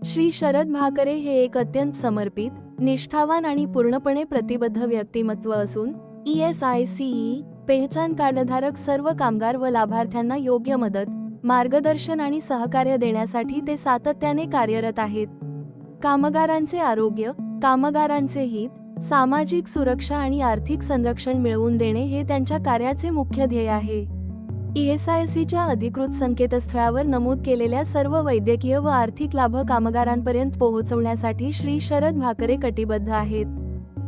श्री शरद भाकरे हे एक अत्यंत समर्पित, निष्ठावान आणि पूर्णपणे प्रतिबद्ध व्यक्तिमत्व असून ESICE पेहचान कार्डधारक सर्व कामगार व लाभार्थ्यांना योग्य मदत, मार्गदर्शन आणि सहकार्य देण्यासाठी ते सातत्याने कार्यरत आहेत. कामगारांचे आरोग्य, कामगारांचे हित, सामाजिक सुरक्षा आणि आर्थिक संरक्षण मिळवून देणे हे त्यांच्या कार्याचे मुख्य ध्येय आहे. ESICच्या अधिकृत संकेतस्थळावर नमूद केलेल्या सर्व वैद्यकीय व आर्थिक लाभ कामगारांपर्यंत पोहोचवण्यासाठी श्री शरद भाकरे कटिबद्ध आहेत.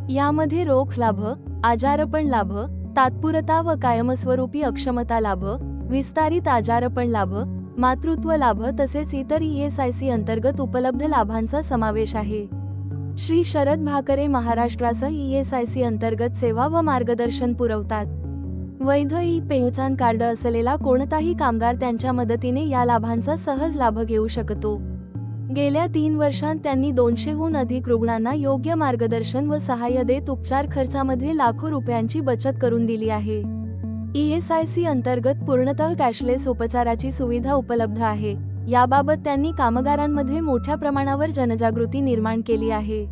यामध्ये रोख लाभ, आजारपण लाभ, तात्पुरता व कायमस्वरूपी अक्षमता लाभ, विस्तारित आजारपण लाभ, मातृत्व लाभ तसेच इतर ESIC अंतर्गत उपलब्ध लाभांचा समावेश आहे. श्री शरद भाकरे महाराष्ट्रासह ESIC अंतर्गत सेवा व मार्गदर्शन पुरवतात. वैध पेहचान कार्ड असलेला कोणताही कामगार त्यांच्या मदतीने या लाभांचा सहज लाभ घेऊ शकतो. गेल्या 3 वर्षांत त्यांनी 200हून अधिक रुग्णांना योग्य मार्गदर्शन व सहाय्य देत उपचार खर्चामध्ये लाखो रुपयांची बचत करून दिली आहे. ESIC अंतर्गत पूर्णतः कॅशलेस उपचाराची सुविधा उपलब्ध आहे. याबाबत त्यांनी कामगारांमध्ये मोठ्या प्रमाणावर जनजागृती निर्माण केली आहे.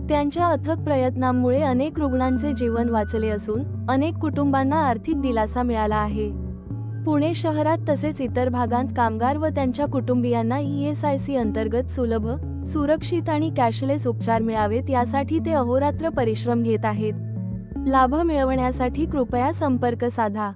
त्यांच्या अथक प्रयत्नांमुळे अनेक रुग्णांचे जीवन वाचले असून अनेक कुटुंबांना आर्थिक दिलासा मिळाला आहे. पुणे शहरात तसेच इतर भागांत कामगार व त्यांच्या कुटुंबियांना ESIC अंतर्गत सुलभ, सुरक्षित आणि कॅशलेस उपचार मिळावेत यासाठी ते अहोरात्र परिश्रम घेत आहेत. लाभ मिळवण्यासाठी कृपया संपर्क साधा.